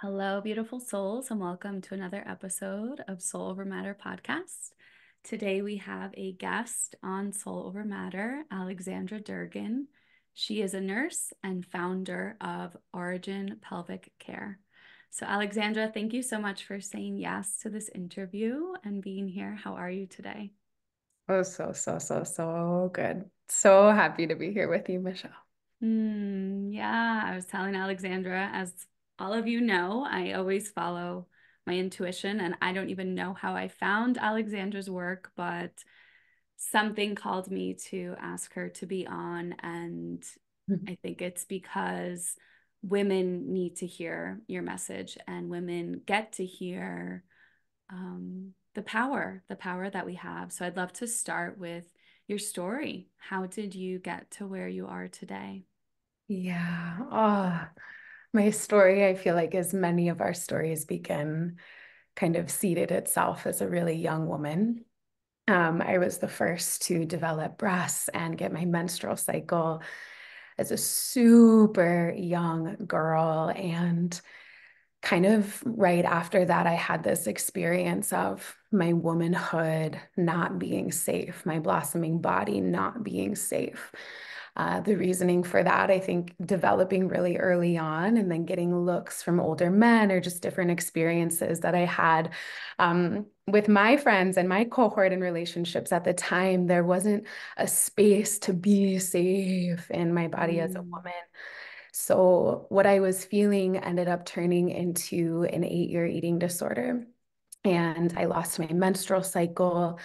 Hello, beautiful souls, and welcome to another episode of Soul Over Matter podcast. Today we have a guest on Soul Over Matter, Alexandra Durigan. She is a nurse and founder of Origin Pelvic Care. So, Alexandra, thank you so much for saying yes to this interview and being here. How are you today? Oh, so good. So happy to be here with you, Michelle. Yeah, I was telling Alexandra, as all of you know, I always follow my intuition, and I don't even know how I found Alexandra's work, but something called me to ask her to be on. And I think it's because women need to hear your message, and women get to hear the power that we have. So I'd love to start with your story. How did you get to where you are today? Yeah. My story, I feel like, as many of our stories begin, kind of seeded itself as a really young woman. I was the first to develop breasts and get my menstrual cycle as a super young girl. And kind of right after that, I had this experience of my womanhood not being safe, my blossoming body not being safe. The reasoning for that, I think, developing really early on and then getting looks from older men or just different experiences that I had with my friends and my cohort in relationships at the time. There wasn't a space to be safe in my body as a Mm. woman. So what I was feeling ended up turning into an 8-year eating disorder. And I lost my menstrual cycle.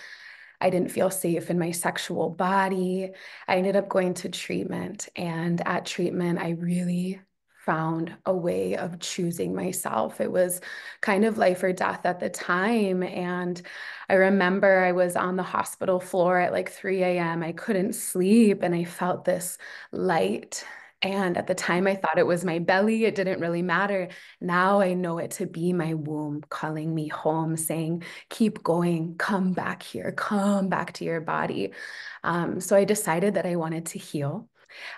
I didn't feel safe in my sexual body. I ended up going to treatment. And at treatment, I really found a way of choosing myself. It was kind of life or death at the time. And I remember I was on the hospital floor at like 3 a.m. I couldn't sleep and I felt this light. And at the time, I thought it was my belly. It didn't really matter. Now I know it to be my womb calling me home, saying, keep going, come back here, come back to your body. So I decided that I wanted to heal.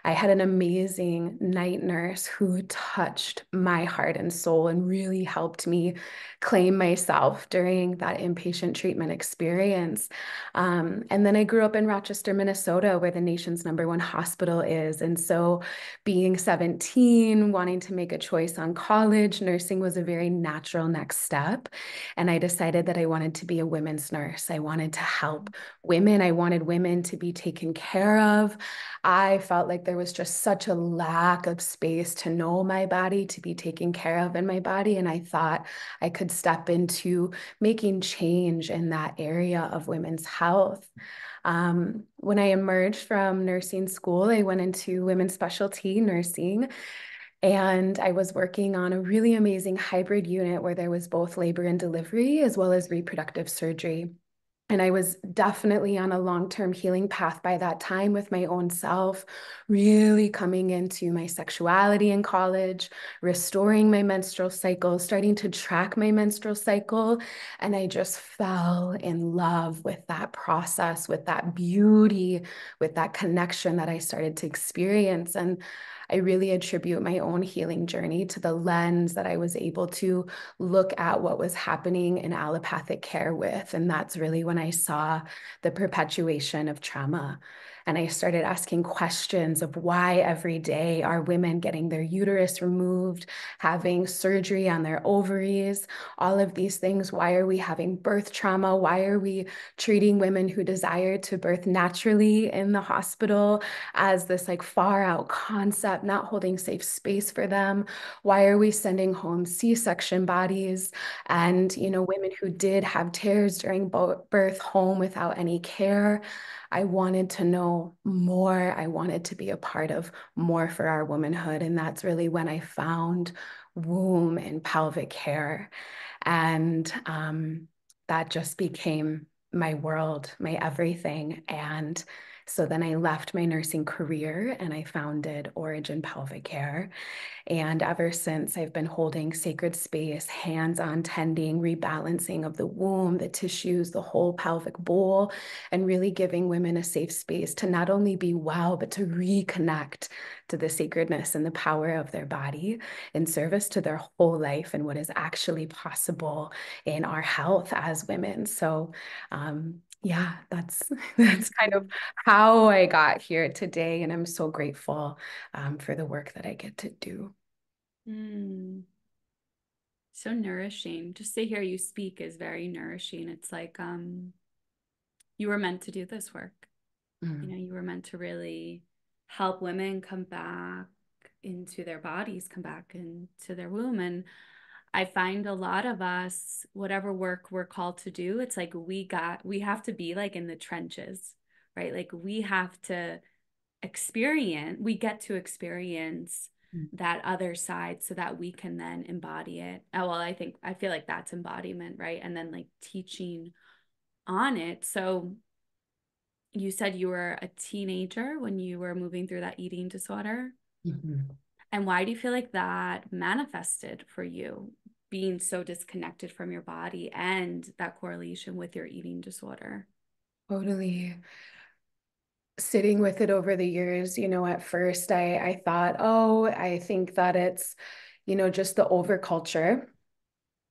I had an amazing night nurse who touched my heart and soul and really helped me claim myself during that inpatient treatment experience. And then I grew up in Rochester, Minnesota, where the nation's #1 hospital is. And so, being 17, wanting to make a choice on college, nursing was a very natural next step. And I decided that I wanted to be a women's nurse. I wanted to help women. I wanted women to be taken care of. I felt like there was just such a lack of space to know my body, to be taken care of in my body. And I thought I could step into making change in that area of women's health. When I emerged from nursing school, I went into women's specialty nursing. And I was working on a really amazing hybrid unit where there was both labor and delivery as well as reproductive surgery. And I was definitely on a long-term healing path by that time with my own self, really coming into my sexuality in college, restoring my menstrual cycle, starting to track my menstrual cycle. And I just fell in love with that process, with that beauty, with that connection that I started to experience. And I really attribute my own healing journey to the lens that I was able to look at what was happening in allopathic care with. And that's really when I saw the perpetuation of trauma. And I started asking questions of why every day are women getting their uterus removed, having surgery on their ovaries, all of these things. Why are we having birth trauma? Why are we treating women who desire to birth naturally in the hospital as this like far out concept, not holding safe space for them? Why are we sending home C-section bodies and, women who did have tears during birth home without any care? I wanted to know more. I wanted to be a part of more for our womanhood. And that's really when I found womb and pelvic care. And that just became my world, my everything. And So then I left my nursing career and I founded Origin Pelvic Care. And ever since, I've been holding sacred space, hands-on tending, rebalancing of the womb, the tissues, the whole pelvic bowl, and really giving women a safe space to not only be well, but to reconnect to the sacredness and the power of their body in service to their whole life and what is actually possible in our health as women. So, yeah, that's that's kind of Mhm. how I got here today, and I'm so grateful for the work that I get to do. Mm. So nourishing. Just to hear you speak is very nourishing. It's like you were meant to do this work. You Mm. know, you were meant to really help women come back into their bodies, come back into their womb. And I find a lot of us, whatever work we're called to do, it's like we have to be like in the trenches, right? Like we have to we get to experience that other side so that we can then embody it. Oh, well, I feel like that's embodiment, right? And then like teaching on it. So you said you were a teenager when you were moving through that eating disorder. Mhm. And why do you feel like that manifested for you, being so disconnected from your body and that correlation with your eating disorder? Totally. Sitting with it over the years, at first I thought, oh, I think that it's, just the overculture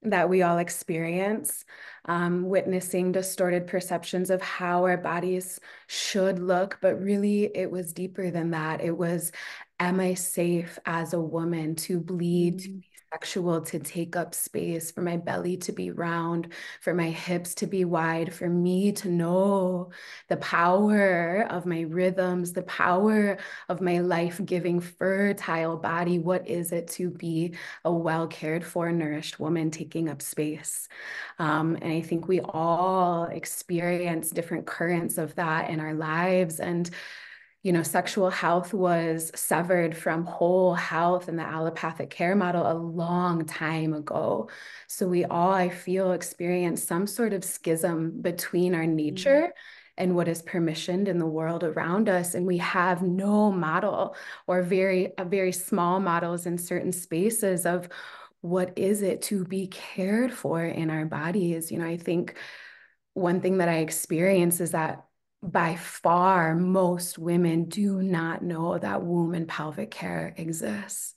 that we all experience, witnessing distorted perceptions of how our bodies should look. But really, it was deeper than that. It was, am I safe as a woman to bleed, to Mm, be sexual, to take up space, for my belly to be round, for my hips to be wide, for me to know the power of my rhythms, the power of my life-giving, fertile body? What is it to be a well cared for, nourished woman taking up space? And I think we all experience different currents of that in our lives. And sexual health was severed from whole health in the allopathic care model a long time ago. So we all, I feel, experience some sort of schism between our mm, nature and what is permissioned in the world around us. And we have no model, or very small models in certain spaces of what is it to be cared for in our bodies. I think one thing that I experience is that by far, most women do not know that womb and pelvic care exists.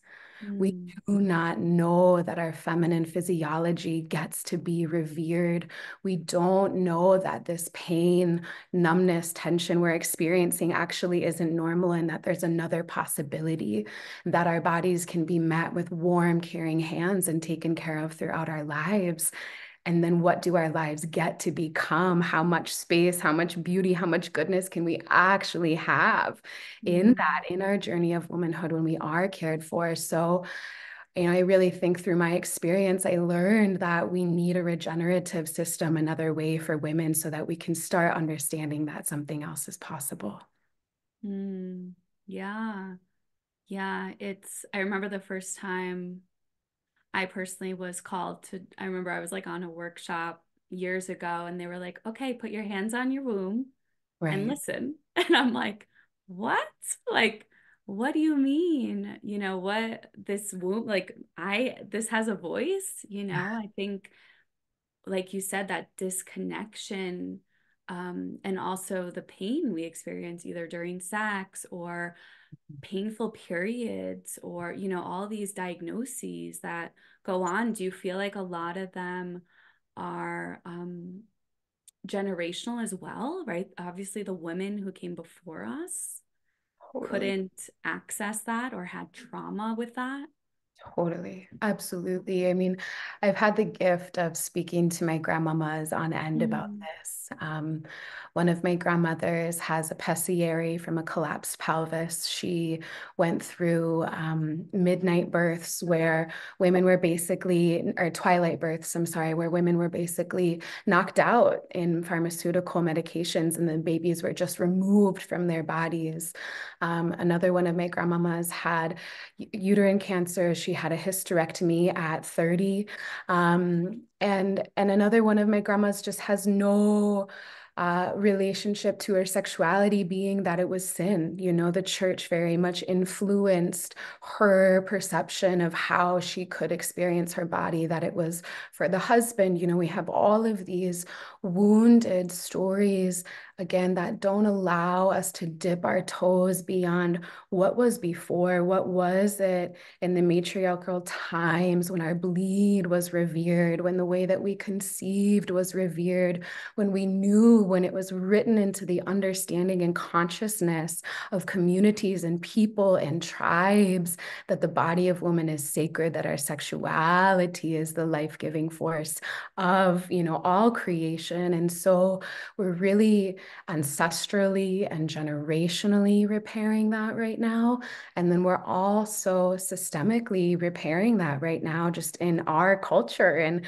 We mm, do not know that our feminine physiology gets to be revered. We don't know that this pain, numbness, tension we're experiencing actually isn't normal, and that there's another possibility that our bodies can be met with warm, caring hands and taken care of throughout our lives. And then what do our lives get to become? How much space, how much beauty, how much goodness can we actually have in mm, that, in our journey of womanhood when we are cared for? So, I really think through my experience, I learned that we need a regenerative system, another way for women, so that we can start understanding that something else is possible. mm. Yeah. Yeah. I remember the first time I personally was called to, I remember I was like on a workshop years ago and they were like, okay, put your hands on your womb and Right. listen. And I'm like, what? Like, what do you mean? You know, what this womb, this has a voice, I think, like you said, that disconnection, and also the pain we experience either during sex or painful periods or, all these diagnoses that go on. Do you feel like a lot of them are generational as well, right? Obviously, the women who came before us Totally. couldn't access that or had trauma with that. Totally. Absolutely. I mean, I've had the gift of speaking to my grandmamas on end about Mm, this. One of my grandmothers has a pessary from a collapsed pelvis. She went through midnight births where women were basically, or twilight births, I'm sorry, where women were basically knocked out in pharmaceutical medications and the babies were just removed from their bodies. Another one of my grandmamas had uterine cancer. She had a hysterectomy at 30. And another one of my grandmas just has no relationship to her sexuality being that it was sin. You know, the church very much influenced her perception of how she could experience her body, that it was for the husband. You know, we have all of these wounded stories, again, that don't allow us to dip our toes beyond what was before. What was it in the matriarchal times when our bleed was revered, when the way that we conceived was revered, when we knew, when it was written into the understanding and consciousness of communities and people and tribes that the body of woman is sacred, that our sexuality is the life-giving force of, you know, all creation. And so we're really ancestrally and generationally repairing that right now. And then we're also systemically repairing that right now, just in our culture and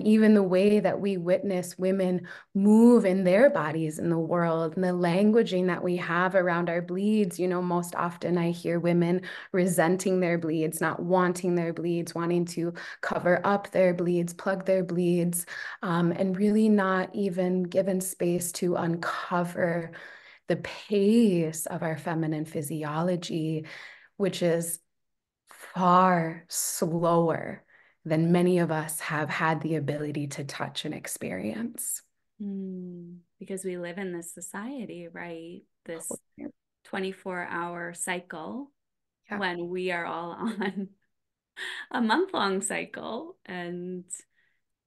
even the way that we witness women move in their bodies in the world and the languaging that we have around our bleeds. You know, most often I hear women resenting their bleeds, not wanting their bleeds, wanting to cover up their bleeds, plug their bleeds, and really not even given space to uncover the pace of our feminine physiology, which is far slower than many of us have had the ability to touch and experience. Because we live in this society, right? This 24-hour cycle Yeah. when we are all on a month-long cycle and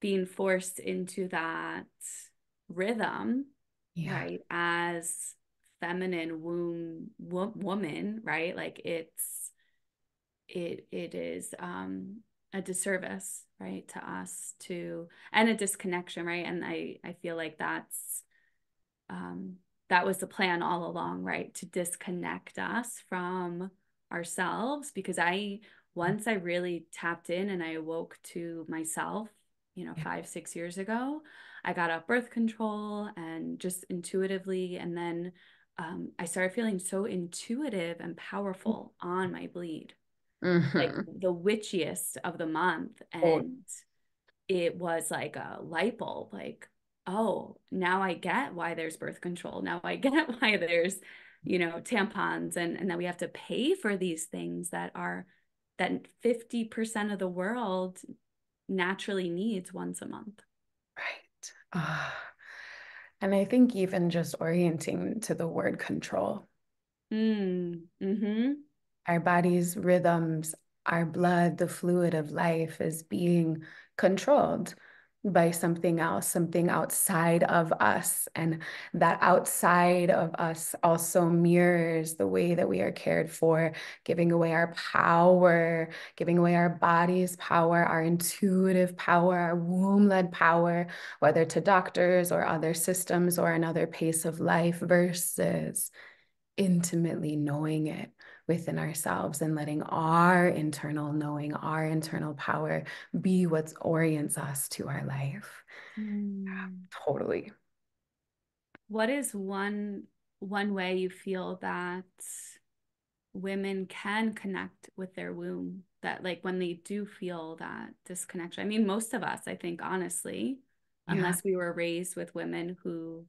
being forced into that rhythm, Yeah. right? As feminine woman, right? Like it is a disservice, right, to us to and a disconnection, right? And I feel like um that was the plan all along, right? To disconnect us from ourselves because I once I really tapped in and I awoke to myself, you know, Yeah. 5, 6 years ago, I got off birth control and just intuitively, and then I started feeling so intuitive and powerful on my bleed, like Mm-hmm. the witchiest of the month. Oh, And it was like a light bulb, like, oh, now I get why there's birth control. Now I get why there's, you know, tampons and that we have to pay for these things that 50% of the world naturally needs once a month. right. And I think even just orienting to the word control, Mm-hmm. our body's rhythms, our blood, the fluid of life is being controlled by something else, something outside of us. And that outside of us also mirrors the way that we are cared for, giving away our power, giving away our body's power, our intuitive power, our womb-led power, whether to doctors or other systems or another pace of life versus intimately knowing it within ourselves and letting our internal knowing, our internal power be what orients us to our life. Mm. Totally. What is one way you feel that women can connect with their womb, that like when they do feel that disconnection? I mean, most of us, I think, honestly, Yeah. unless we were raised with women who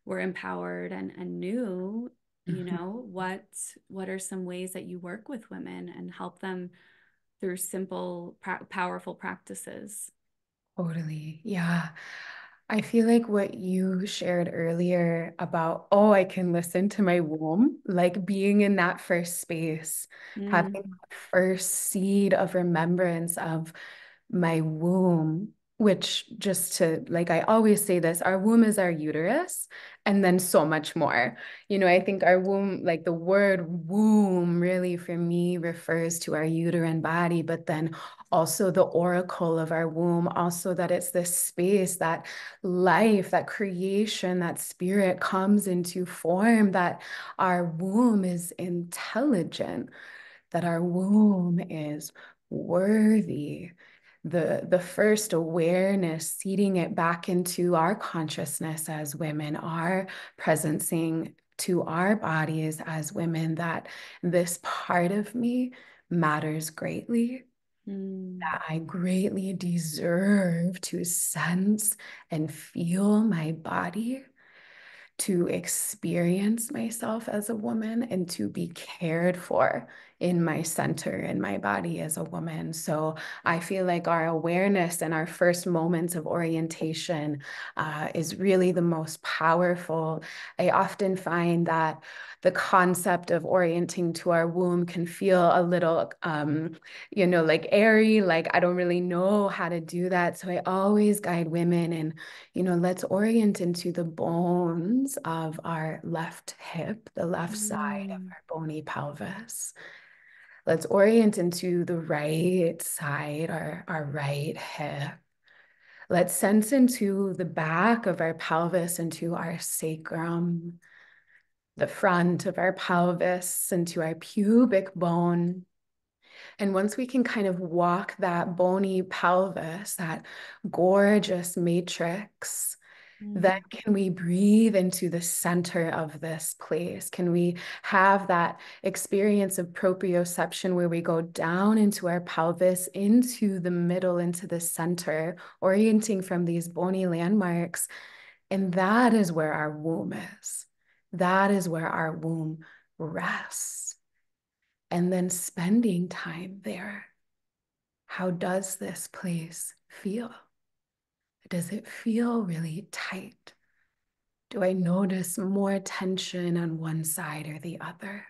were empowered and knew, you Mhm. know, what are some ways that you work with women and help them through simple powerful practices? Totally. Yeah. I feel like what you shared earlier about, oh, I can listen to my womb, like being in that first space, having Mm, that first seed of remembrance of my womb, which just to, like, I always say this, our womb is our uterus, and then so much more. You know, I think our womb, like the word womb really for me refers to our uterine body, but then also the oracle of our womb, also that it's this space that life, that creation, that spirit comes into form, that our womb is intelligent, that our womb is worthy. The first awareness, seeding it back into our consciousness as women, our presencing to our bodies as women, that this part of me matters greatly, mm, that I greatly deserve to sense and feel my body, to experience myself as a woman and to be cared for in my center, in my body as a woman. So I feel like our awareness and our first moments of orientation is really the most powerful. I often find that the concept of orienting to our womb can feel a little, like airy, like I don't really know how to do that. So I always guide women and, let's orient into the bones of our left hip, the left side of Mm. our bony pelvis. Let's orient into the right side, our right hip. Let's sense into the back of our pelvis, into our sacrum, the front of our pelvis, into our pubic bone. And once we can kind of walk that bony pelvis, that gorgeous matrix, then Mm. can we breathe into the center of this place? Can we have that experience of proprioception where we go down into our pelvis, into the middle, into the center, orienting from these bony landmarks? And that is where our womb is. That is where our womb rests. And then spending time there. How does this place feel? Does it feel really tight? Do I notice more tension on one side or the other?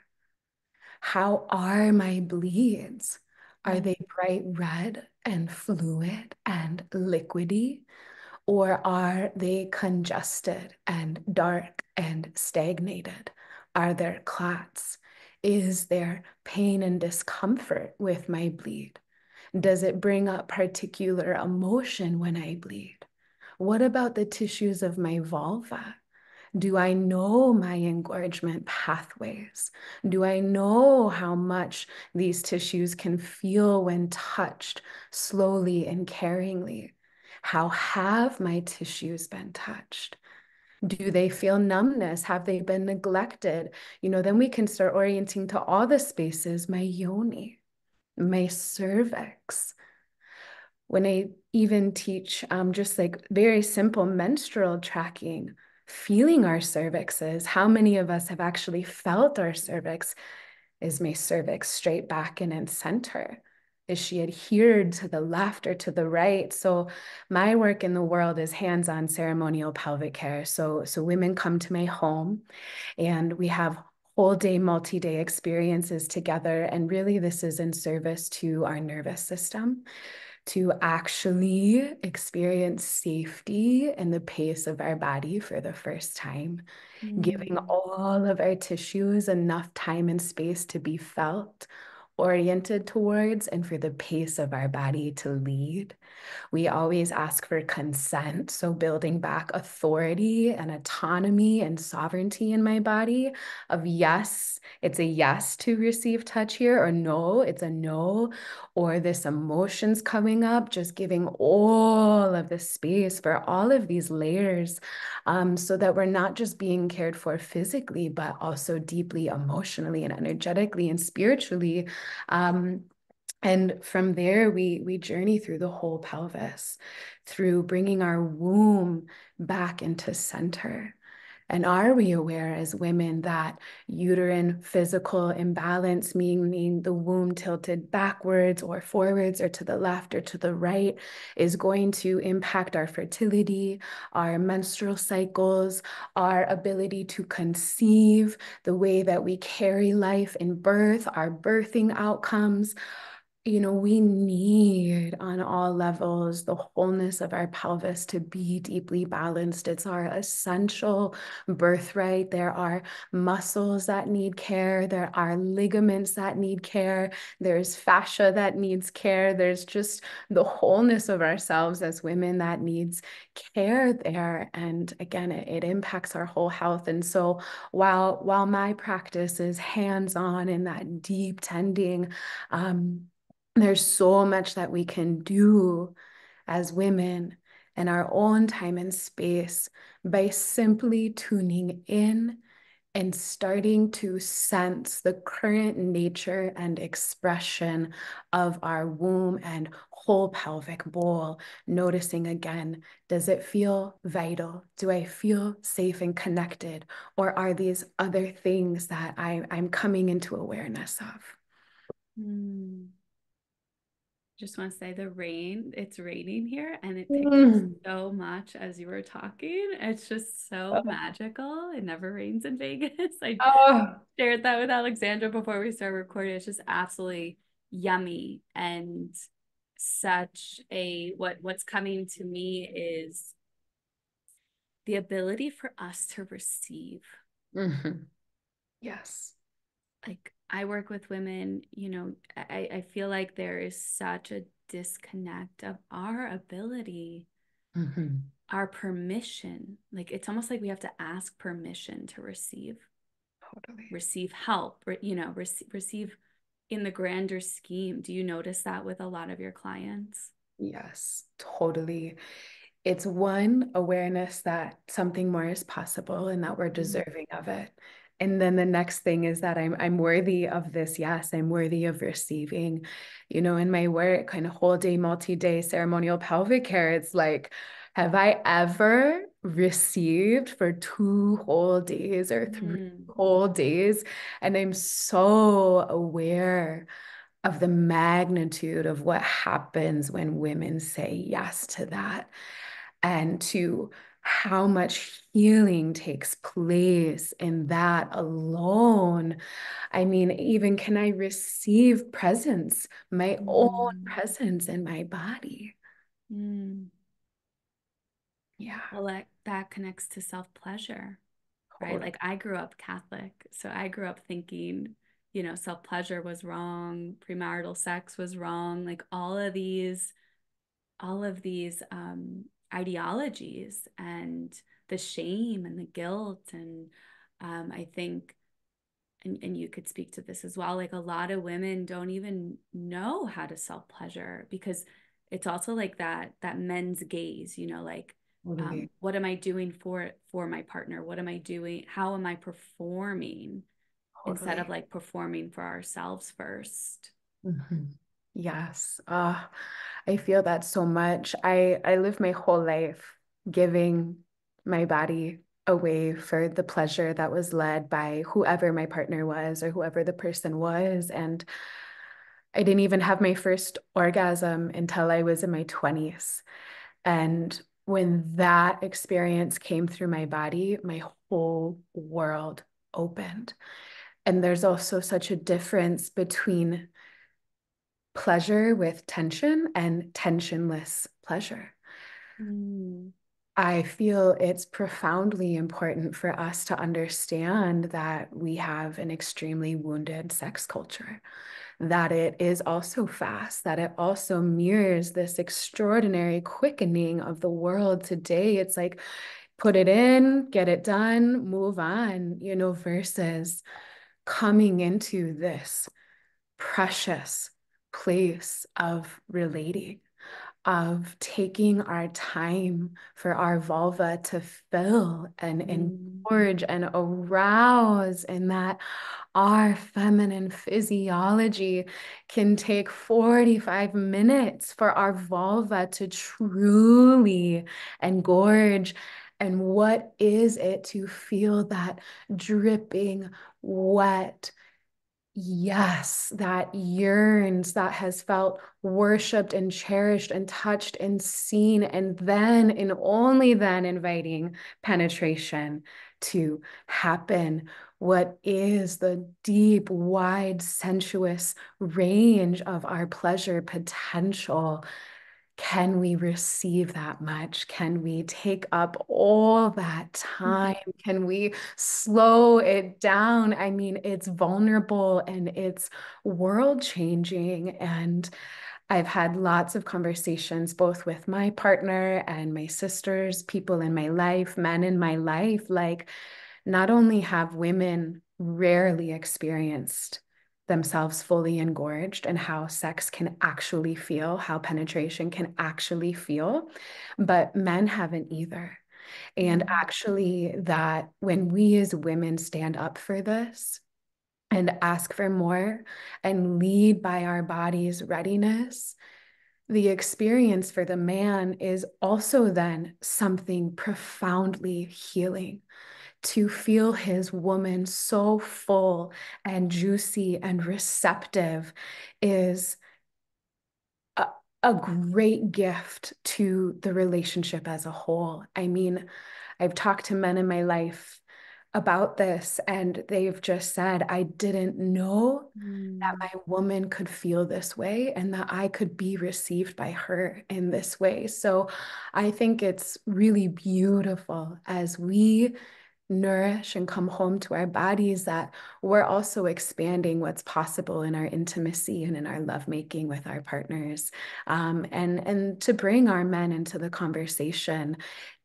How are my bleeds? Are Mm. they bright red and fluid and liquidy? Or are they congested and dark and stagnated? Are there clots? Is there pain and discomfort with my bleed? Does it bring up particular emotion when I bleed? What about the tissues of my vulva? Do I know my engorgement pathways? Do I know how much these tissues can feel when touched slowly and caringly? How have my tissues been touched? Do they feel numbness? Have they been neglected? Then we can start orienting to all the spaces, my yoni, my cervix. When I even teach just like very simple menstrual tracking, feeling our cervixes, how many of us have actually felt our cervix? Is my cervix straight back and in center? Is she adhered to the left or to the right? So my work in the world is hands-on ceremonial pelvic care. So women come to my home and we have whole day, multi-day experiences together. And really this is in service to our nervous system to actually experience safety and the pace of our body for the first time, giving Mm. all of our tissues enough time and space to be felt, oriented towards, and for the pace of our body to lead. We always ask for consent. So building back authority and autonomy and sovereignty in my body of yes, it's a yes to receive touch here, or no, it's a no, or this emotion's coming up, just giving all of the space for all of these layers so that we're not just being cared for physically, but also deeply emotionally and energetically and spiritually. Um, and from there, we journey through the whole pelvis, through bringing our womb back into center. And are we aware as women that uterine physical imbalance, meaning the womb tilted backwards or forwards or to the left or to the right, is going to impact our fertility, our menstrual cycles, our ability to conceive, the way that we carry life in birth, our birthing outcomes? We need on all levels the wholeness of our pelvis to be deeply balanced. It's our essential birthright. There are muscles that need care. There are ligaments that need care. There's fascia that needs care. There's just the wholeness of ourselves as women that needs care there. And again, it impacts our whole health. And so while my practice is hands-on in that deep tending, there's so much that we can do as women in our own time and space by simply tuning in and starting to sense the current nature and expression of our womb and whole pelvic bowl, noticing again, does it feel vital? Do I feel safe and connected? Or are these other things that I'm coming into awareness of? Mm. Just want to say it's raining here and it picked up Mm. so much as you were talking. It's just so Oh, magical. It never rains in Vegas. I oh. shared that with Alexandra before we started recording. It's just absolutely yummy and such a what's coming to me is the ability for us to receive. Mhm. Yes. Like I work with women, I feel like there is such a disconnect of our ability, Mhm. our permission. Like it's almost like we have to ask permission to Totally. receive help, receive in the grander scheme. Do you notice that with a lot of your clients? Yes, totally. It's one awareness that something more is possible and that we're Mm, deserving of it. And then the next thing is that I'm worthy of this. Yes, I'm worthy of receiving. In my work, kind of whole day, multi-day ceremonial pelvic care, it's like, have I ever received for 2 whole days or 3 whole days? And I'm so aware of the magnitude of what happens when women say yes to that and to how much healing takes place in that alone. I mean, even can I receive presence, my own mm, presence in my body? mm. Yeah, Well, that connects to self-pleasure, right? totally. Like I grew up Catholic, so I grew up thinking, self-pleasure was wrong, premarital sex was wrong, like all of these ideologies and the shame and the guilt and I think and you could speak to this as well, like a lot of women don't even know how to self-pleasure because it's also like that men's gaze, like Totally. what am I doing for my partner? What am I doing? How am I performing instead of Totally. like performing for ourselves first? Mhm. Yes. I feel that so much. I live my whole life giving my body away for the pleasure that was led by whoever my partner was or whoever the person was. And I didn't even have my first orgasm until I was in my 20s. And when that experience came through my body, my whole world opened. And there's also such a difference between pleasure with tension and tensionless pleasure. Mm, I feel it's profoundly important for us to understand that we have an extremely wounded sex culture, that it is also fast, that it also mirrors this extraordinary quickening of the world today. It's like, put it in, get it done, move on, versus coming into this precious place of relating, of taking our time for our vulva to fill and mm, engorge and arouse, and that our feminine physiology can take 45 minutes for our vulva to truly engorge. And what is it to feel that dripping, wet, yes, that yearns, that has felt worshiped and cherished and touched and seen, and then and only then inviting penetration to happen. What is the deep, wide, sensuous range of our pleasure potential? Can we receive that much? Can we take up all that time? Can we slow it down? I mean, it's vulnerable and it's world changing. And I've had lots of conversations, both with my partner and my sisters, people in my life, men in my life. Like, not only have women rarely experienced themselves fully engorged and how sex can actually feel, how penetration can actually feel, but men haven't either. And actually, that when we as women stand up for this and ask for more and lead by our body's readiness, the experience for the man is also then something profoundly healing. To feel his woman so full and juicy and receptive is a, a great gift to the relationship as a whole. I mean, I've talked to men in my life about this, and they've just said, I didn't know that Mm. my woman could feel this way and that I could be received by her in this way. So I think it's really beautiful as we nourish and come home to our bodies that we're also expanding what's possible in our intimacy and in our lovemaking with our partners, and to bring our men into the conversation,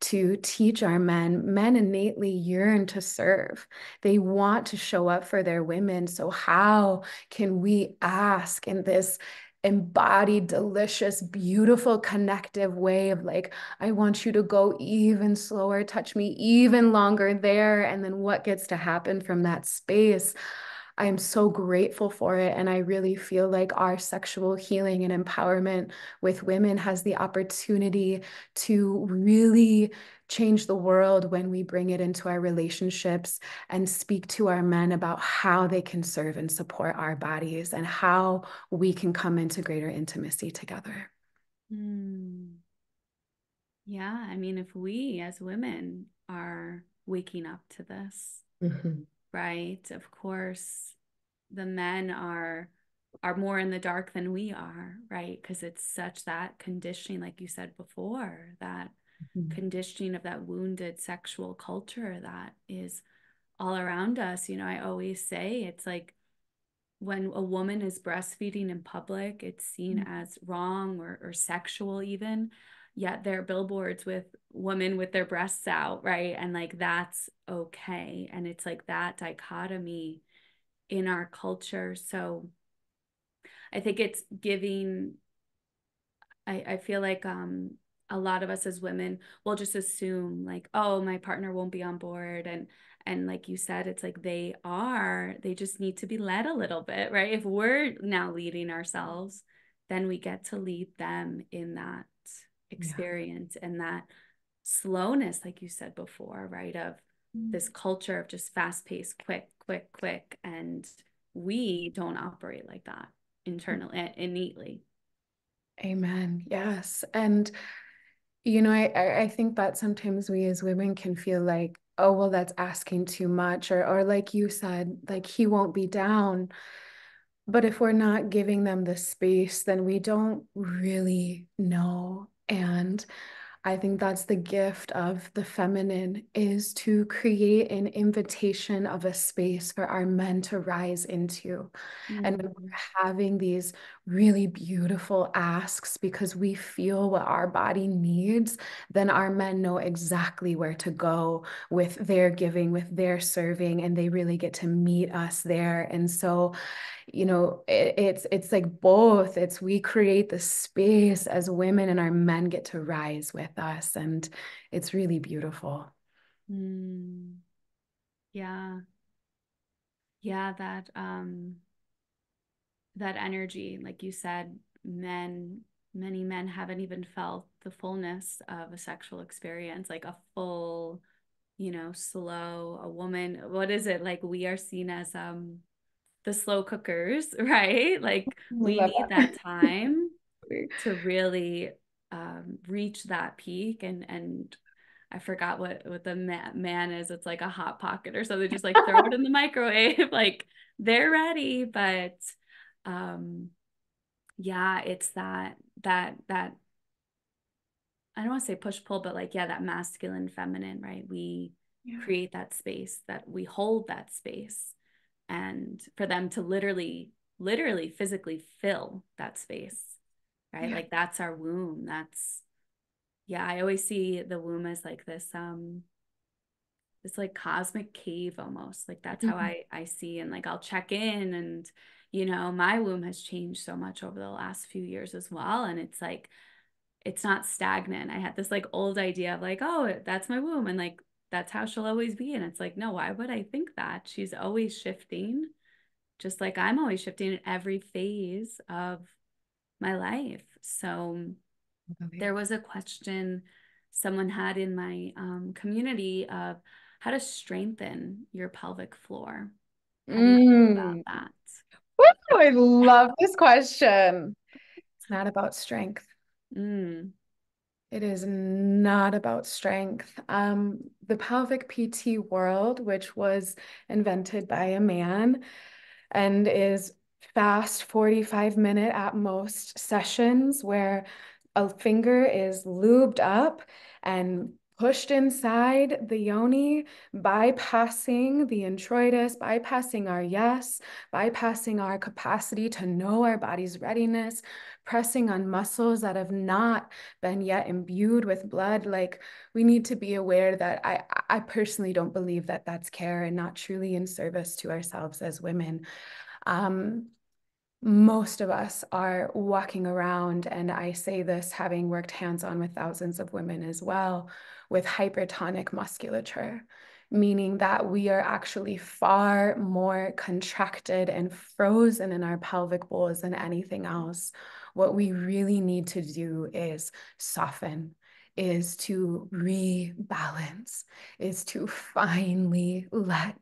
to teach our men innately yearn to serve. They want to show up for their women. So how can we ask in this embodied, delicious, beautiful, connective way of like, I want you to go even slower, touch me even longer there. And then what gets to happen from that space? I am so grateful for it. And I really feel like our sexual healing and empowerment with women has the opportunity to really change the world when we bring it into our relationships and speak to our men about how they can serve and support our bodies and how we can come into greater intimacy together. Mm. Yeah, I mean, if we as women are waking up to this, Mhm. right? Of course, the men are more in the dark than we are, right? Because it's such that conditioning, like you said before, that Mhm. conditioning of that wounded sexual culture that is all around us. I always say it's like when a woman is breastfeeding in public, it's seen as wrong or sexual even. Yet there are billboards with women with their breasts out, right? And like that's okay. And it's like that dichotomy in our culture. So I think it's giving, I feel like a lot of us as women will just assume like, oh, my partner won't be on board. And like you said, it's like they just need to be led a little bit, right? If we're now leading ourselves, then we get to lead them in that Yeah. experience and that slowness, like you said before, right? Of this culture of just fast paced, quick, quick, quick. And we don't operate like that internally, innately. Amen. Yes. And, I think that sometimes we as women can feel like, oh, well, that's asking too much, or like you said, like he won't be down. But if we're not giving them the space, then we don't really know. And I think that's the gift of the feminine is to create an invitation of a space for our men to rise into. And when Mm. we're having these really beautiful asks because we feel what our body needs, then our men know exactly where to go with their giving, with their serving, and they really get to meet us there. And so it's like both. It's we create the space as women and our men get to rise with us, and it's really beautiful. Mm. Yeah. Yeah, that energy, like you said, many men haven't even felt the fullness of a sexual experience, like a full, slow, a woman, what is it? Like we are seen as the slow cookers, right? Like I we love need that that. time to really reach that peak and I forgot what the man is. It's like a hot pocket or something. Just like throw it in the microwave, like they're ready. But um, yeah, it's that I don't want to say push pull, but like yeah, that masculine, feminine, right? We Yeah. create that space, that we hold that space, and for them to literally, physically fill that space, right? Yeah. Like that's our womb. That's yeah. I always see the womb as like this like cosmic cave almost. Like that's how Mhm. I see, and like I'll check in, and my womb has changed so much over the last few years as well, and it's like it's not stagnant. I had this like old idea of like, oh, that's my womb and like that's how she'll always be. And it's like, no, why would I think that? She's always shifting, just like I'm always shifting in every phase of my life. So there was a question someone had in my community of how to strengthen your pelvic floor. How do you feel about Mm. that? Woo, I love this question. It's not about strength. Mm, It is not about strength. The pelvic PT world, which was invented by a man and is fast 45-minute at most sessions where a finger is lubed up and pushed inside the yoni, bypassing the introitus, bypassing our yes, bypassing our capacity to know our body's readiness, pressing on muscles that have not been yet imbued with blood. Like, we need to be aware that I personally don't believe that that's care and not truly in service to ourselves as women. Um, Most of us are walking around, and I say this having worked hands-on with thousands of women as well, with hypertonic musculature, meaning that we are actually far more contracted and frozen in our pelvic bowls than anything else. What we really need to do is soften, is to rebalance, is to finally let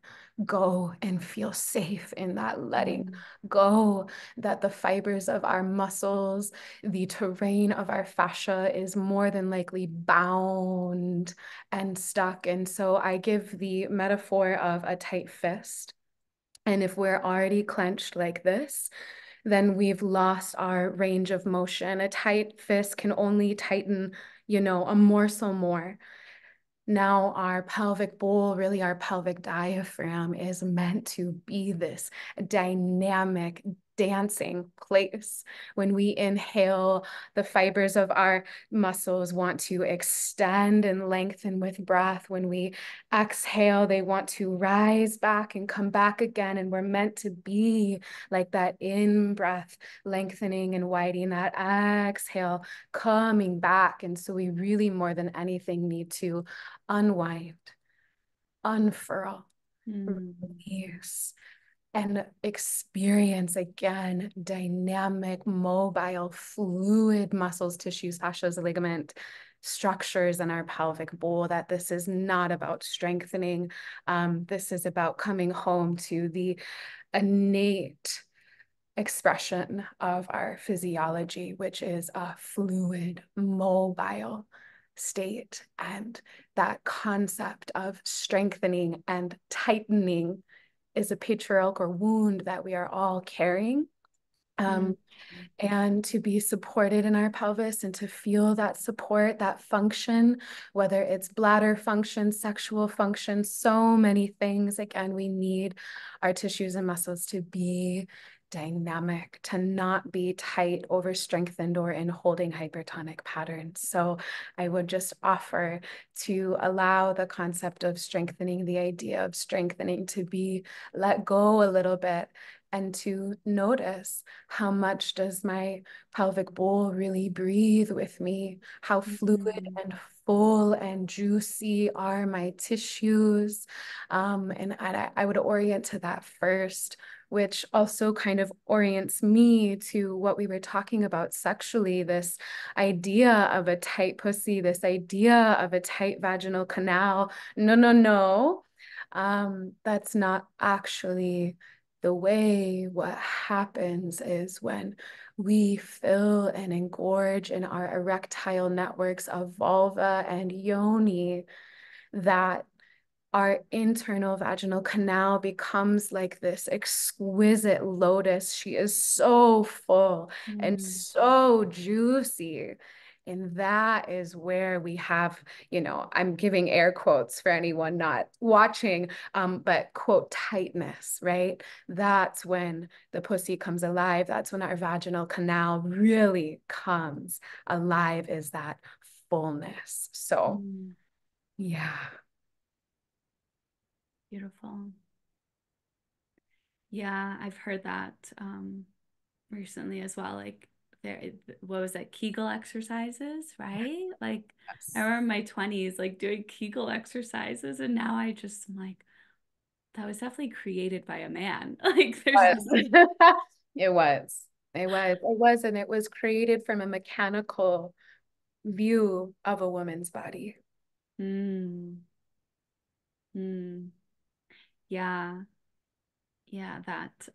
go and feel safe in that letting mm, go, that the fibers of our muscles, the terrain of our fascia is more than likely bound and stuck. And so I give the metaphor of a tight fist. And if we're already clenched like this, then we've lost our range of motion. A tight fist can only tighten, a morsel more. Now, our pelvic bowl, really our pelvic diaphragm, is meant to be this dynamic, dancing place. When we inhale, the fibers of our muscles want to extend and lengthen with breath. When we exhale, they want to rise back and come back again. And we're meant to be like that in breath, lengthening and widening, that exhale, coming back. And so we really, more than anything, need to unwind, unfurl, mm, release, and experience again dynamic, mobile, fluid muscles, tissues, fascias, ligament structures in our pelvic bowl. That this is not about strengthening. This is about coming home to the innate expression of our physiology, which is a fluid, mobile state. And that concept of strengthening and tightening is a patriarchal wound that we are all carrying. mm, Um, and to be supported in our pelvis and to feel that support, that function, whether it's bladder function, sexual function, so many things. Again, we need our tissues and muscles to be dynamic, to not be tight, over strengthened, or in holding hypertonic patterns. So I would just offer to allow the concept of strengthening, the idea of strengthening, to be let go a little bit, and to notice, how much does my pelvic bowl really breathe with me? How fluid mm, and full and juicy are my tissues? And I would orient to that first, which also kind of orients me to what we were talking about sexually, this idea of a tight pussy, this idea of a tight vaginal canal. No, no, no. That's not actually the way. What happens is when we fill and engorge in our erectile networks of vulva and yoni, that our internal vaginal canal becomes like this exquisite lotus. She is so full and mm, so juicy. And that is where we have, I'm giving air quotes for anyone not watching, but quote, tightness, right? That's when the pussy comes alive. That's when our vaginal canal really comes alive, is that fullness. So, mm. yeah. Beautiful. Yeah, I've heard that recently as well. Like there, what was that, Kegel exercises, right? Like I Yes. remember my 20s like doing Kegel exercises, and now I just am like, that was definitely created by a man. Like there's Was. It was. It was. It was. And it was created from a mechanical view of a woman's body. mm, mm, yeah, yeah, that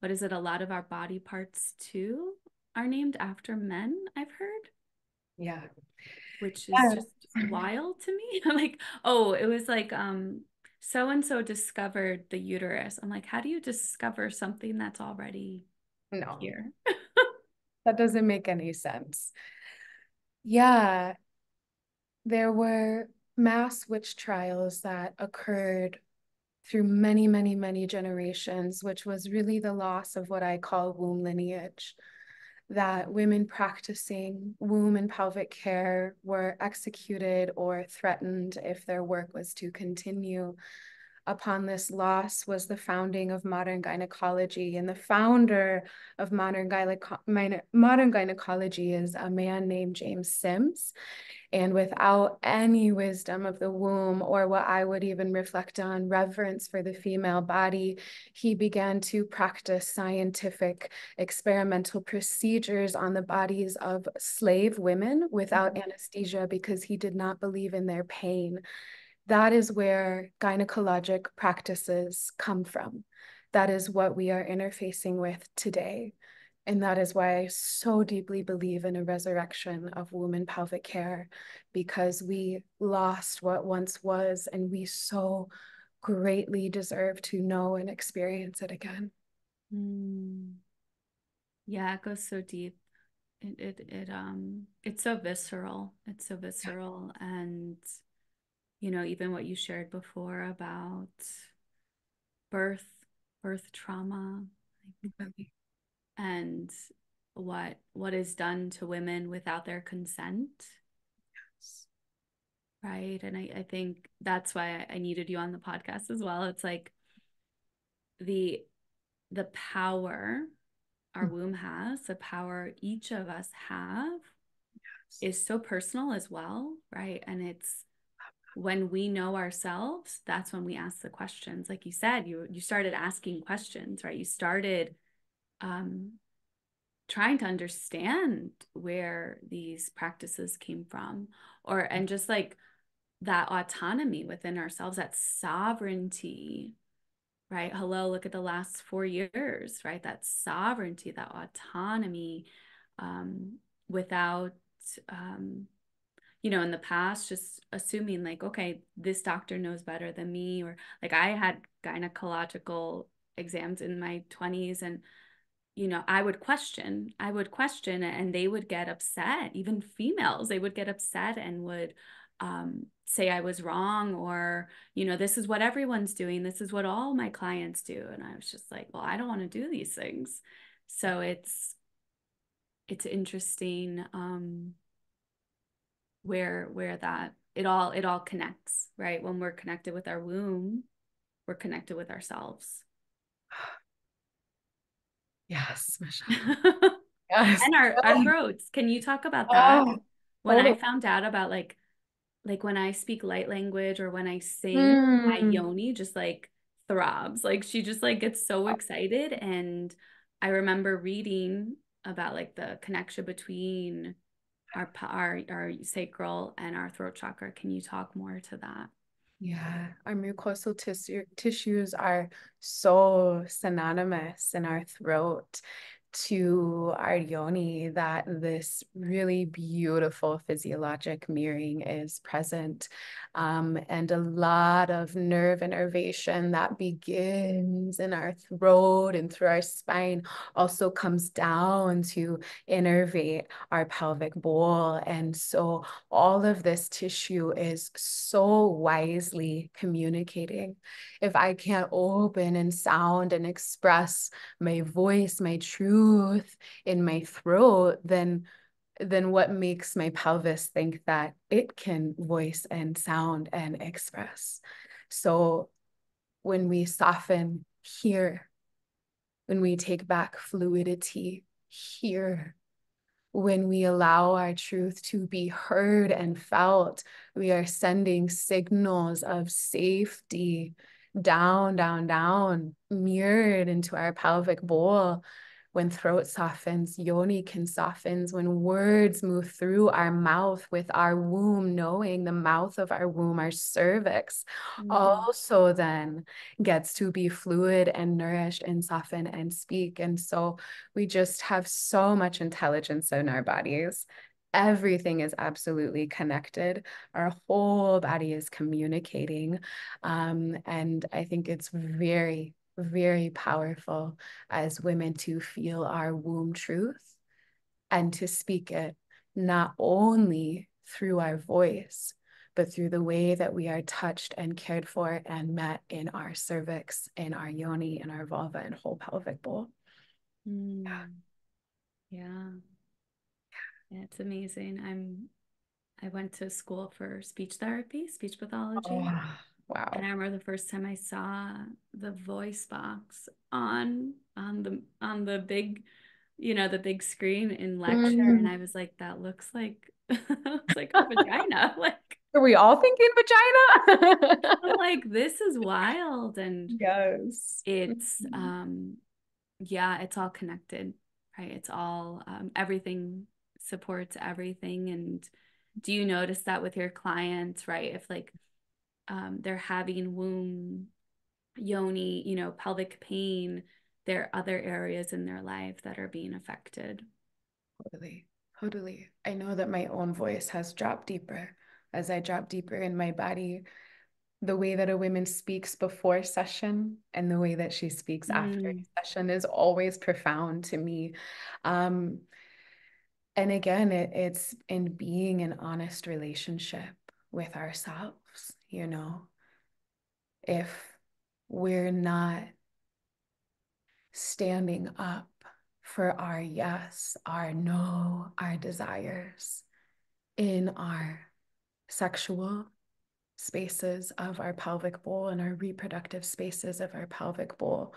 what is it? A lot of our body parts too are named after men, I've heard, Yeah. which is Yeah. just wild to me. I'm like, oh, it was like so and so discovered the uterus. I'm like, how do you discover something that's already No, here? that doesn't make any sense. Yeah, there were mass witch trials that occurred through many, many, many generations, which was really the loss of what I call womb lineage. That women practicing womb and pelvic care were executed or threatened if their work was to continue. Upon this loss was the founding of modern gynecology. And the founder of modern gynecology is a man named James Sims. And without any wisdom of the womb, or what I would even reflect on, reverence for the female body, he began to practice scientific experimental procedures on the bodies of slave women without anesthesia because he did not believe in their pain. That is where gynecologic practices come from. That is what we are interfacing with today. And that is why I so deeply believe in a resurrection of women pelvic care, because we lost what once was, and we so greatly deserve to know and experience it again. Mm. Yeah, it goes so deep. It's so visceral. It's so visceral. And, even what you shared before about birth, birth trauma, like, Really. and what is done to women without their consent, right? And I think that's why I needed you on the podcast as well. It's like the the power our womb has, the power each of us have is so personal as well, right? And it's when we know ourselves, that's when we ask the questions. Like you said, you started asking questions, right? You started um, trying to understand where these practices came from, and just like that autonomy within ourselves, that sovereignty, right? Hello, look at the last 4 years, right? That sovereignty, that autonomy, um, without in the past, just assuming like, okay, this doctor knows better than me, or like I had gynecological exams in my 20s, and I would question, and they would get upset. Even females, they would get upset and would say I was wrong, or this is what everyone's doing, this is what all my clients do, and I was just like, well, I don't want to do these things. So it's interesting, where that it all connects, right? When we're connected with our womb, we're connected with ourselves. Yes, Michelle. And Yes. our throats. Can you talk about that? Oh, When I totally. found out about like when I speak light language or when I sing, my Mm. yoni just like throbs. Like she just like gets so excited. And I remember reading about like the connection between our sacral and our throat chakra. Can you talk more to that? Yeah, our mucosal tissues are so synonymous in our throat to our yoni that this really beautiful physiologic mirroring is present. And a lot of nerve innervation that begins in our throat and through our spine also comes down to innervate our pelvic bowl. And so all of this tissue is so wisely communicating. If I can't open and sound and express my voice, my truth in my throat, then what makes my pelvis think that it can voice and sound and express? So when we soften here, when we take back fluidity, here. When we allow our truth to be heard and felt, we are sending signals of safety down, down, down, mirrored into our pelvic bowl. When throat softens, yoni can soften. When words move through our mouth with our womb, knowing the mouth of our womb, our cervix, Mm. also then gets to be fluid and nourished and soften and speak. And so we just have so much intelligence in our bodies. Everything is absolutely connected. Our whole body is communicating. And I think it's very, very powerful as women to feel our womb truth and to speak it not only through our voice, but through the way that we are touched and cared for and met in our cervix, in our yoni, in our vulva, and whole pelvic bowl. Mm. Yeah. Yeah, it's amazing. I went to school for speech therapy, speech pathology. Oh, And wow. I remember the first time I saw the voice box on the big, the big screen in lecture, and Mm. I was like, that looks like it's like a vagina. Like Are we all thinking vagina? I'm like, this is wild. And Yes. it's yeah, it's all connected, right? It's all everything supports everything. And do you notice that with your clients, right? If like they're having womb, yoni, pelvic pain, there are other areas in their life that are being affected. Totally. Totally. I know that my own voice has dropped deeper as I drop deeper in my body. The way that a woman speaks before session and the way that she speaks after Mm, session is always profound to me. Um, and again, it's in being an honest relationship with ourselves, if we're not standing up for our yes, our no, our desires in our sexual spaces of our pelvic bowl and our reproductive spaces of our pelvic bowl,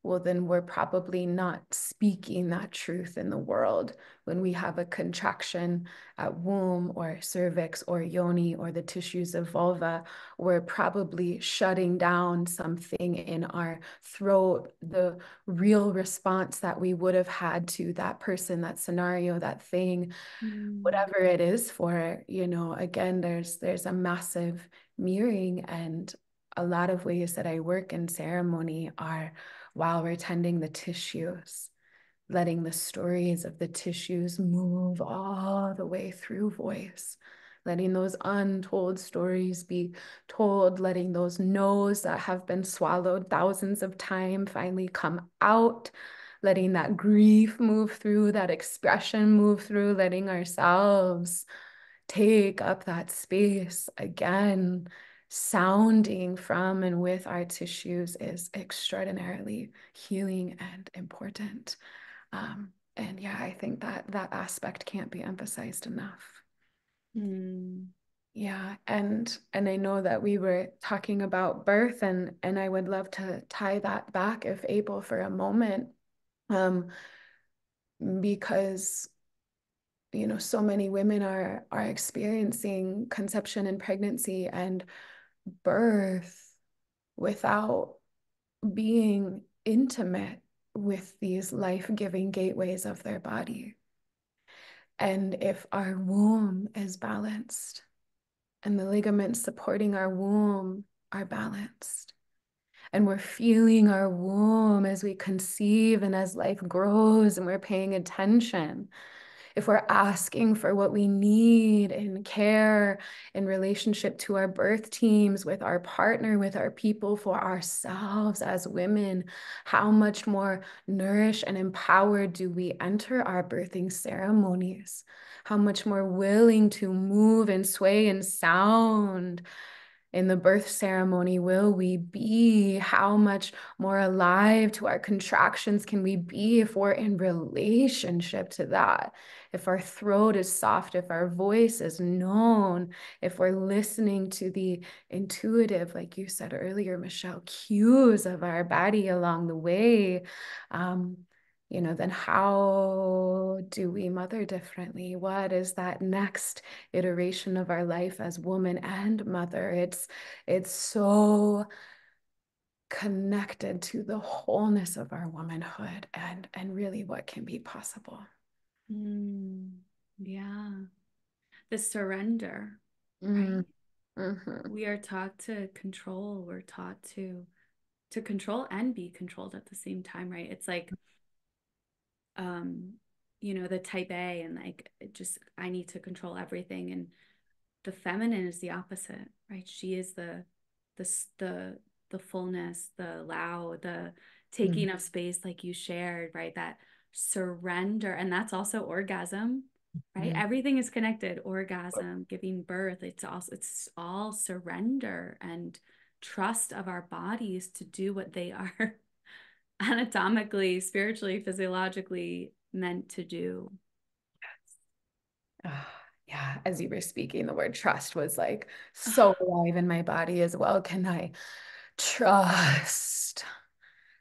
well, then we're probably not speaking that truth in the world. When we have a contraction at womb or cervix or yoni or the tissues of vulva, we're probably shutting down something in our throat, the real response that we would have had to that person, that scenario, that thing, mm, whatever it is for, again, there's a massive mirroring, and a lot of ways that I work in ceremony are while we're tending the tissues, letting the stories of the tissues move all the way through voice, letting those untold stories be told, letting those no's that have been swallowed thousands of times finally come out, letting that grief move through, that expression move through, letting ourselves take up that space again. Sounding from and with our tissues is extraordinarily healing and important. And yeah, I think that aspect can't be emphasized enough. mm, Yeah, and I know that we were talking about birth, and I would love to tie that back if able for a moment, um, because so many women are experiencing conception and pregnancy and birth without being intimate with these life-giving gateways of their body. And if our womb is balanced and the ligaments supporting our womb are balanced, and we're feeling our womb as we conceive and as life grows, and we're paying attention, if we're asking for what we need in care, in relationship to our birth teams, with our partner, with our people, for ourselves as women, how much more nourished and empowered do we enter our birthing ceremonies? How much more willing to move and sway and sound in the birth ceremony will we be? How much more alive to our contractions can we be if we're in relationship to that? If our throat is soft, if our voice is known, if we're listening to the intuitive, like you said earlier, Michelle, cues of our body along the way. Um, then how do we mother differently? What is that next iteration of our life as woman and mother? It's so connected to the wholeness of our womanhood and really what can be possible. Mm, yeah. The surrender, Mm, right? mhm, We are taught to control. We're taught to control and be controlled at the same time, right? It's like um, the type A and like it just I need to control everything. And the feminine is the opposite, right? She is the the fullness, the allow, the mm, taking of space like you shared, right? That surrender. And that's also orgasm, right? mm. Everything is connected. Orgasm, giving birth, it's all surrender and trust of our bodies to do what they are anatomically, spiritually, physiologically meant to do. Ah, yeah, as you were speaking, the word trust was like so alive in my body as well. Can I trust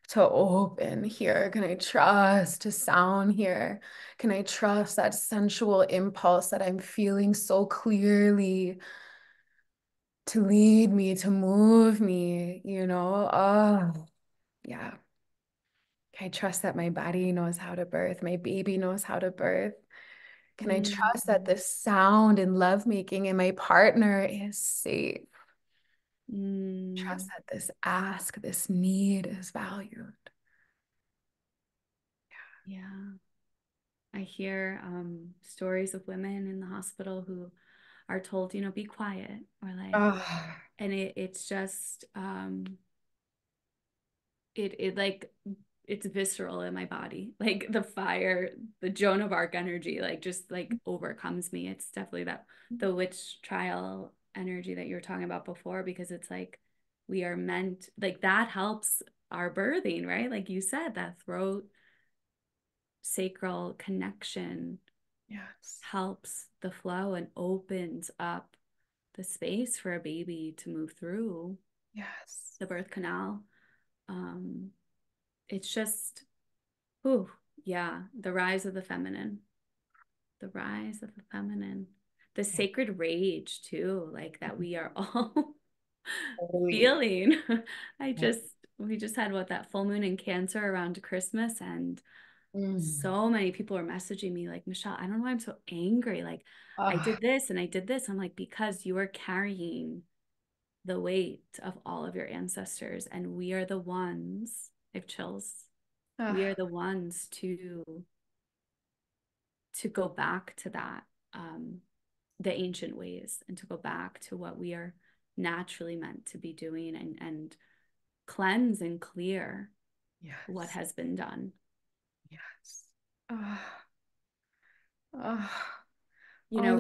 to open here? Can I trust to sound here? Can I trust that sensual impulse that I'm feeling so clearly to lead me, to move me, Oh, yeah. Can I trust that my body knows how to birth? My baby knows how to birth. Can I trust that Mm, this sound and lovemaking and my partner is safe? Trust mm, that this ask, this need is valued. yeah. I hear stories of women in the hospital who are told, be quiet, or like, Oh, and it's just it like it's visceral in my body. Like the fire, the Joan of Arc energy, like just like overcomes me. It's definitely that the witch trial energy that you were talking about before, because it's like we are meant like that helps our birthing, right? Like you said, that throat sacral connection yes, helps the flow and opens up the space for a baby to move through yes, the birth canal. Um, it's just, whew, yeah, the rise of the feminine, the rise of the feminine, the yeah. sacred rage too, like that we are all Totally. feeling. I Yeah. just, we just had what that full moon in Cancer around Christmas, and Mm. so many people are messaging me like, Michelle, I don't know why I'm so angry. Like, I Ah, did this and I did this. I'm like, because you are carrying the weight of all of your ancestors, and we are the ones, I have chills. We are ah, the ones to go back to that, um, the ancient ways, and to go back to what we are naturally meant to be doing, and cleanse and clear what yes, has been done. yes. Ah, ah,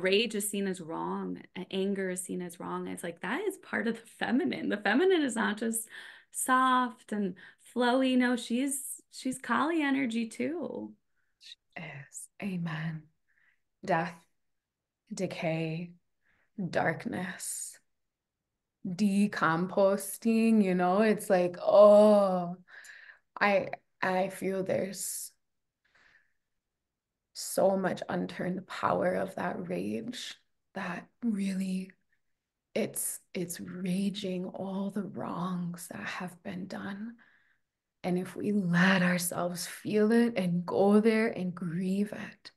Rage is seen as wrong, anger is seen as wrong. It's like that is part of the feminine. The feminine is not just soft and flowy. No, she's Kali energy too. yes. Amen. Death, decay, darkness, decomposting, it's like, oh, I I feel there's so much unturned power of that rage that really it's raging all the wrongs that have been done. And if we let ourselves feel it and go there and grieve it,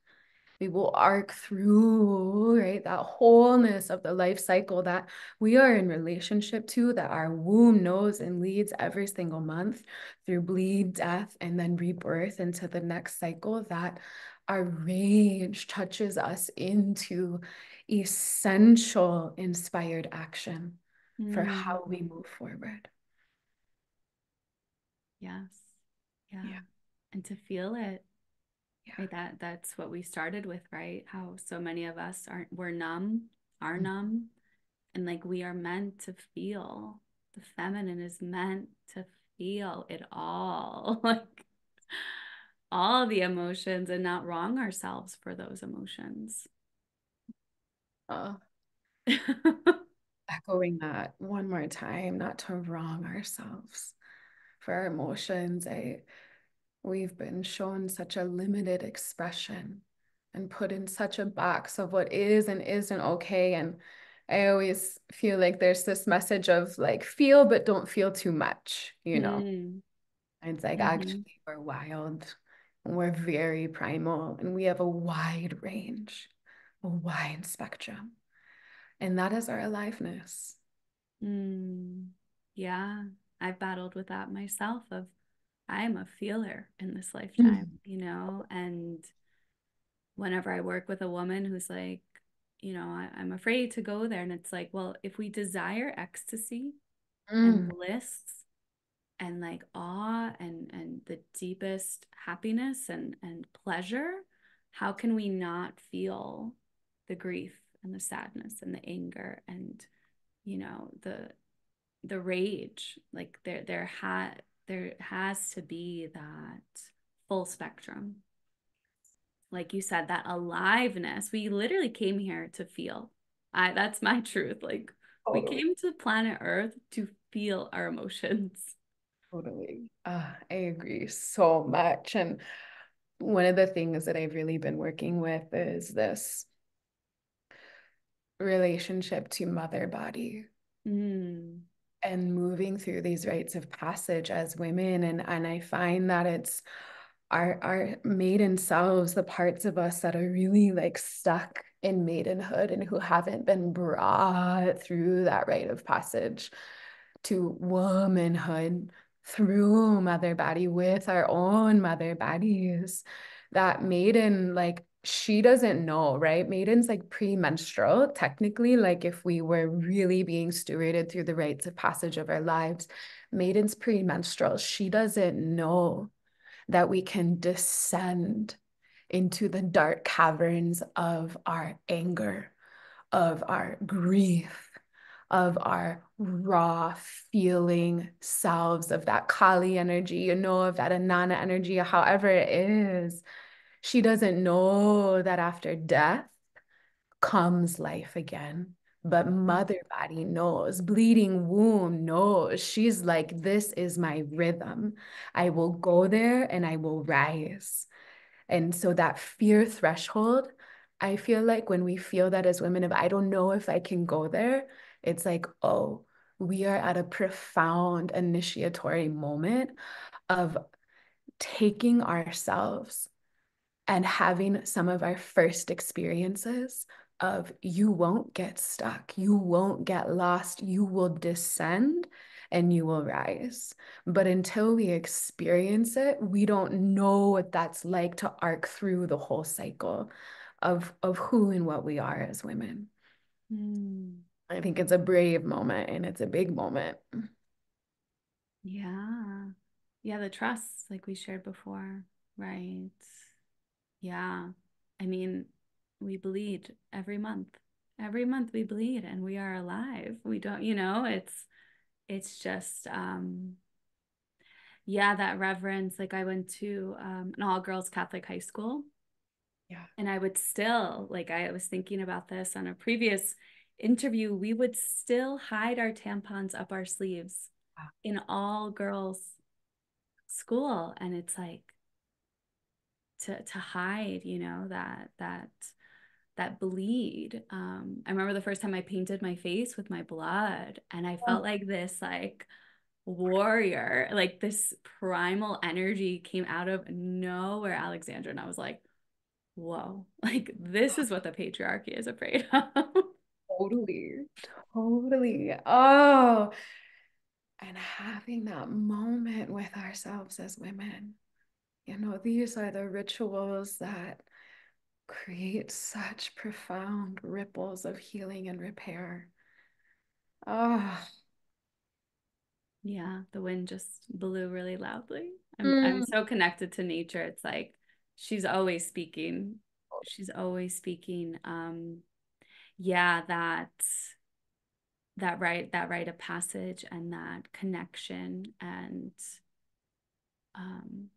we will arc through, right, that wholeness of the life cycle that we are in relationship to, that our womb knows and leads every single month through bleed, death, and then rebirth into the next cycle, that our rage touches us into essential inspired action for how we Mm, move forward. yes. Yeah. Yeah, And to feel it, yeah. right? That's what we started with, right? How so many of us we're numb, are numb, and like we are meant to feel. The feminine is meant to feel it all. Like all the emotions, and not wrong ourselves for those emotions. Uh, Echoing that one more time, not to wrong ourselves for our emotions. we've been shown such a limited expression and put in such a box of what is and isn't okay. And I always feel like there's this message of like, feel, but don't feel too much, you know? Mm, And it's like, hmm. actually, we're wild. And we're very primal and we have a wide range, a wide spectrum. And that is our aliveness. Mm. Yeah, I've battled with that myself of I am a feeler in this lifetime, Mm. and whenever I work with a woman who's like, I'm afraid to go there. And it's like, well, if we desire ecstasy and Mm. bliss and like awe and the deepest happiness and pleasure, how can we not feel the grief and the sadness and the anger and the rage? Like there has to be that full spectrum, like you said, that aliveness. We literally came here to feel. That's my truth. Like we Totally. came to planet Earth to feel our emotions. Totally. I agree so much. And one of the things that I've really been working with is this relationship to mother body Mm, and moving through these rites of passage as women. And I find that it's our maiden selves, the parts of us that are really like stuck in maidenhood and who haven't been brought through that rite of passage to womanhood through mother body with our own mother bodies. That maiden, like, she doesn't know, right? Maiden's like premenstrual, technically, like if we were really being stewarded through the rites of passage of our lives. Maiden's premenstrual. She doesn't know that we can descend into the dark caverns of our anger, of our grief, of our raw feeling selves, of that Kali energy, of that Anana energy, however it is. She doesn't know that after death comes life again. But mother body knows, bleeding womb knows. She's like, this is my rhythm. I will go there and I will rise. And so that fear threshold, I feel like when we feel that as women, if I don't know if I can go there, it's like, oh, we are at a profound initiatory moment of taking ourselves and having some of our first experiences of you won't get stuck, you won't get lost, you will descend and you will rise. But until we experience it, we don't know what that's like to arc through the whole cycle of who and what we are as women. mm, I think it's a brave moment and it's a big moment. yeah. Yeah, the trust, like we shared before, right? Yeah. I mean, we bleed every month. Every month we bleed and we are alive. We don't, it's just yeah, that reverence. Like I went to an all girls Catholic high school, Yeah. and I would still, like, I was thinking about this on a previous interview, we would still hide our tampons up our sleeves in all girls school. And it's like to hide, that bleed. I remember the first time I painted my face with my blood, and I felt like this like warrior, like this primal energy came out of nowhere, Alexandra. And I was like, whoa, like this is what the patriarchy is afraid of. Totally, totally. Oh, and having that moment with ourselves as women. These are the rituals that create such profound ripples of healing and repair. Ah, Yeah, the wind just blew really loudly. I'm mm. so connected to nature. It's like she's always speaking. She's always speaking. Yeah, that rite of passage and that connection and um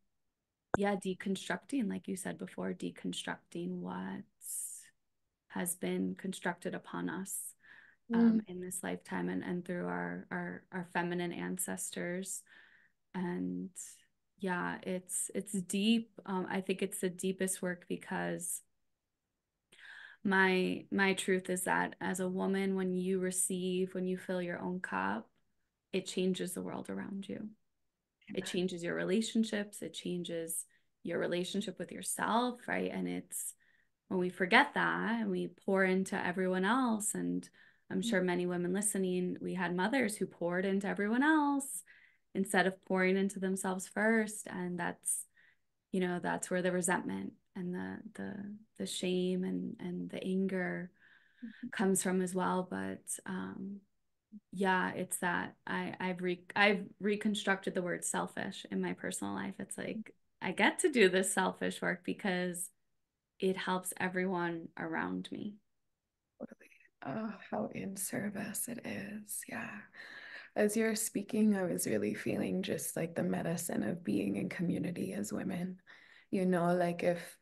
yeah, deconstructing, like you said before, deconstructing what has been constructed upon us Mm. in this lifetime and through our feminine ancestors. And yeah, it's deep. I think it's the deepest work because my truth is that as a woman, when you receive, when you fill your own cup, it changes the world around you. It Amen. changes your relationships, it changes your relationship with yourself, right? And it's when we forget that and we pour into everyone else, and I'm sure many women listening, we had mothers who poured into everyone else instead of pouring into themselves first. And that's, you know, that's where the resentment and the shame and the anger comes from as well. But yeah, it's that I've reconstructed the word selfish in my personal life. It's like I get to do this selfish work because it helps everyone around me. Totally. Oh, how in service it is. Yeah. As you're speaking, I was really feeling just like the medicine of being in community as women. Like if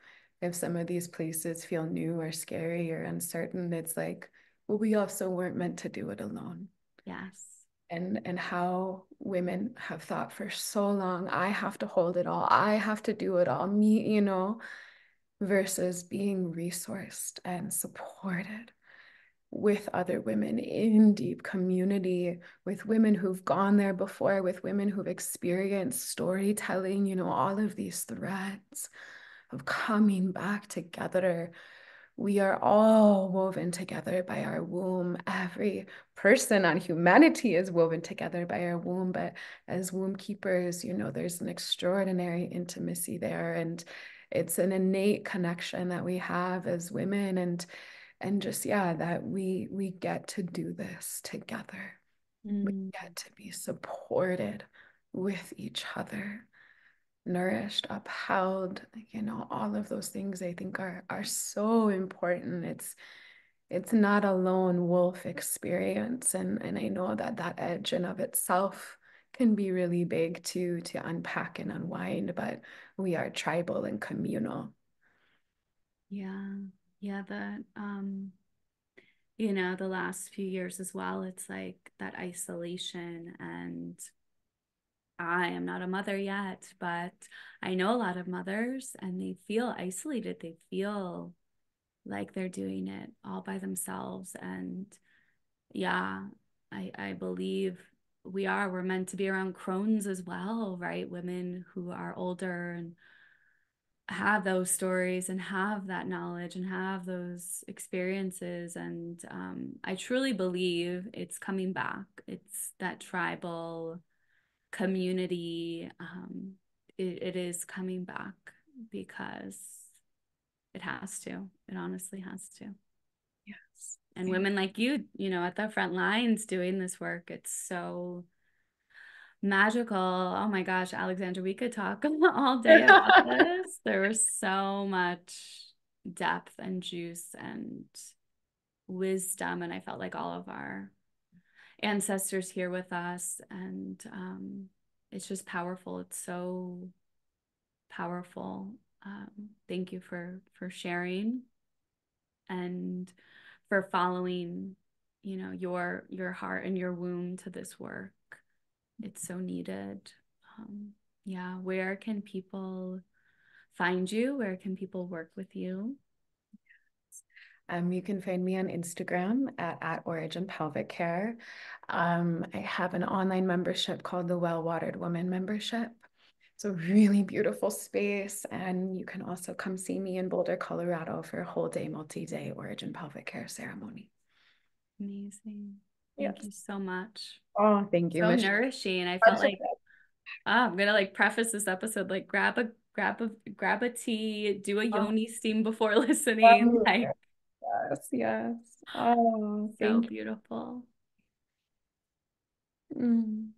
some of these places feel new or scary or uncertain, it's like, well, we also weren't meant to do it alone. Yes. And how women have thought for so long, I have to hold it all, I have to do it all, me, versus being resourced and supported with other women in deep community, with women who've gone there before, with women who've experienced storytelling, all of these threads of coming back together. We are all woven together by our womb. Every person on humanity is woven together by our womb. But as womb keepers, there's an extraordinary intimacy there. And it's an innate connection that we have as women. And just, yeah, that we get to do this together. We Mm, get to be supported with each other, nourished, upheld, all of those things I think are so important. It's not a lone wolf experience. And I know that that edge in of itself can be really big to unpack and unwind, but we are tribal and communal. yeah. Yeah, you know, the last few years as well, it's like that isolation. And I am not a mother yet, but I know a lot of mothers and they feel isolated. They feel like they're doing it all by themselves. And yeah, I believe we're meant to be around crones as well, right? Women who are older and have those stories and have that knowledge and have those experiences. And I truly believe it's coming back. It's that tribal community. It is coming back because it has to. It honestly has to. Yes. And Yeah. women like you know, at the front lines doing this work, it's so magical. Oh my gosh, Alexandra, we could talk all day about this. There was so much depth and juice and wisdom, and I felt like all of our ancestors here with us, and it's just powerful. It's so powerful. Thank you for sharing and for following, you know, your heart and your womb to this work. It's so needed. Um, yeah, where can people find you? Where can people work with you? You can find me on Instagram at Origin Pelvic Care. I have an online membership called the Well Watered Woman membership. It's a really beautiful space. And you can also come see me in Boulder, Colorado for a whole day, multi-day Origin Pelvic Care ceremony. Amazing. Thank Yes. you so much. Oh, thank you, So Michelle. nourishing. I felt like, oh, I'm gonna like preface this episode like grab a tea, do a Oh, yoni steam before listening. Like yes, yes. Oh, so thank beautiful. you. Mm.